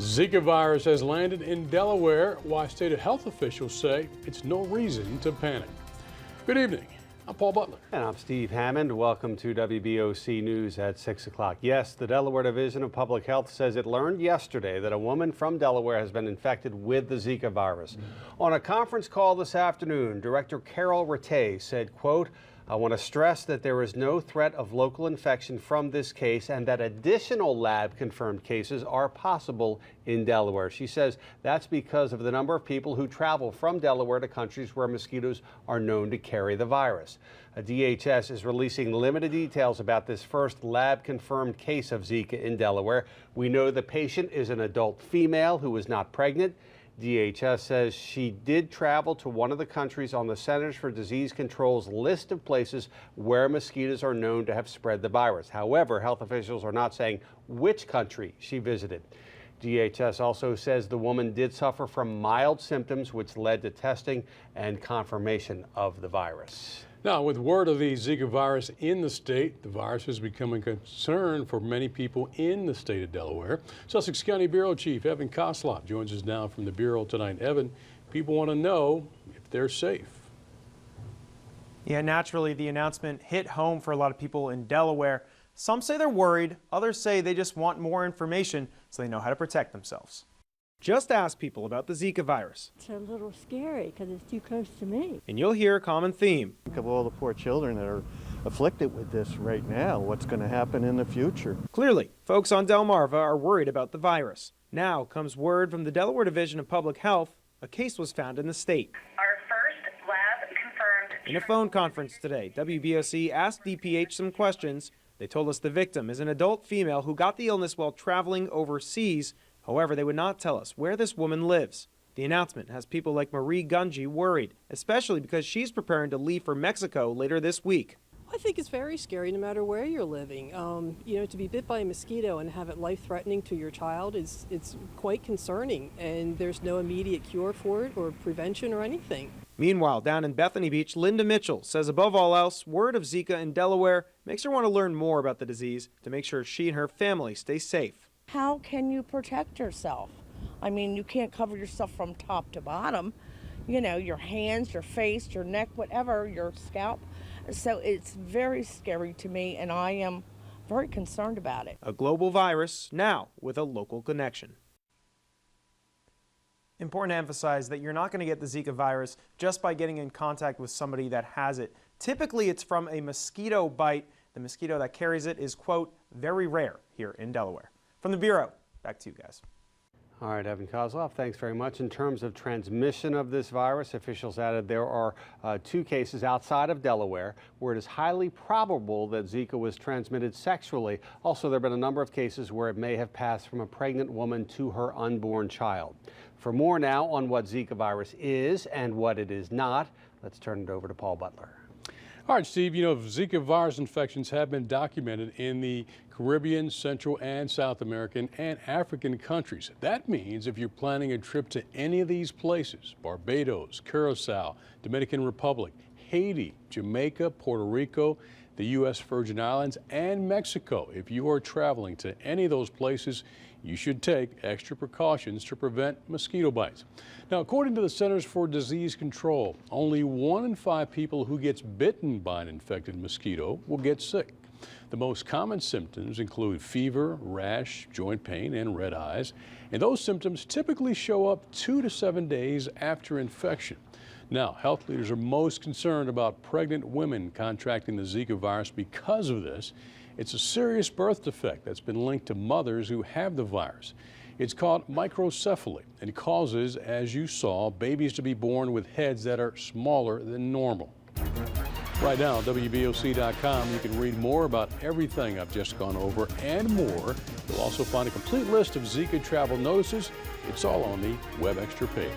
Zika virus has landed in Delaware, while state health officials say it's no reason to panic. Good evening. I'm Paul Butler. And I'm Steve Hammond. Welcome to WBOC News at 6 o'clock. Yes, the Delaware Division of Public Health says it learned yesterday that a woman from Delaware has been infected with the Zika virus. On a conference call this afternoon, Director Carol Rattay said, quote, "I want to stress that there is no threat of local infection from this case and that additional lab-confirmed cases are possible in Delaware." She says that's because of the number of people who travel from Delaware to countries where mosquitoes are known to carry the virus. DHS is releasing limited details about this first lab-confirmed case of Zika in Delaware. We know the patient is an adult female who is not pregnant. DHS says she did travel to one of the countries on the Centers for Disease Control's list of places where mosquitoes are known to have spread the virus. However, health officials are not saying which country she visited. DHS also says the woman did suffer from mild symptoms, which led to testing and confirmation of the virus. Now, with word of the Zika virus in the state, the virus is becoming a concern for many people in the state of Delaware. Sussex County Bureau Chief Evan Koslop joins us now from the Bureau tonight. Evan, people want to know if they're safe. Yeah, naturally, the announcement hit home for a lot of people in Delaware. Some say they're worried, others say they just want more information so they know how to protect themselves. Just ask people about the Zika virus. It's a little scary because it's too close to me. And you'll hear a common theme. Think of all the poor children that are afflicted with this right now. What's going to happen in the future? Clearly, folks on Delmarva are worried about the virus. Now comes word from the Delaware Division of Public Health. A case was found in the state. Our first lab confirmed. In a phone conference today, WBOC asked DPH some questions. They told us the victim is an adult female who got the illness while traveling overseas. However, they would not tell us where this woman lives. The announcement has people like Marie Gunji worried, especially because she's preparing to leave for Mexico later this week. I think it's very scary no matter where you're living. To be bit by a mosquito and have it life-threatening to your child it's quite concerning, and there's no immediate cure for it or prevention or anything. Meanwhile, down in Bethany Beach, Linda Mitchell says above all else, word of Zika in Delaware makes her want to learn more about the disease to make sure she and her family stay safe. How can you protect yourself? I mean, you can't cover yourself from top to bottom. You know, your hands, your face, your neck, whatever, your scalp. So it's very scary to me, and I am very concerned about it. A global virus, now with a local connection. Important to emphasize that you're not going to get the Zika virus just by getting in contact with somebody that has it. Typically, it's from a mosquito bite. The mosquito that carries it is, quote, very rare here in Delaware. From the Bureau, back to you guys. All right, Evan Kozlov, thanks very much. In terms of transmission of this virus, officials added there are 2 cases outside of Delaware where it is highly probable that Zika was transmitted sexually. Also, there have been a number of cases where it may have passed from a pregnant woman to her unborn child. For more now on what Zika virus is and what it is not, let's turn it over to Paul Butler. All right, Steve, you know, Zika virus infections have been documented in the Caribbean, Central and South American and African countries. That means if you're planning a trip to any of these places, Barbados, Curacao, Dominican Republic, Haiti, Jamaica, Puerto Rico, the U.S. Virgin Islands, and Mexico, if you are traveling to any of those places, you should take extra precautions to prevent mosquito bites. Now, according to the Centers for Disease Control, only 1 in 5 people who gets bitten by an infected mosquito will get sick. The most common symptoms include fever, rash, joint pain, and red eyes. And those symptoms typically show up 2 to 7 days after infection. Now, health leaders are most concerned about pregnant women contracting the Zika virus because of this. It's a serious birth defect that's been linked to mothers who have the virus. It's called microcephaly and causes, as you saw, babies to be born with heads that are smaller than normal. Right now, on WBOC.com, you can read more about everything I've just gone over and more. You'll also find a complete list of Zika travel notices. It's all on the Web Extra page.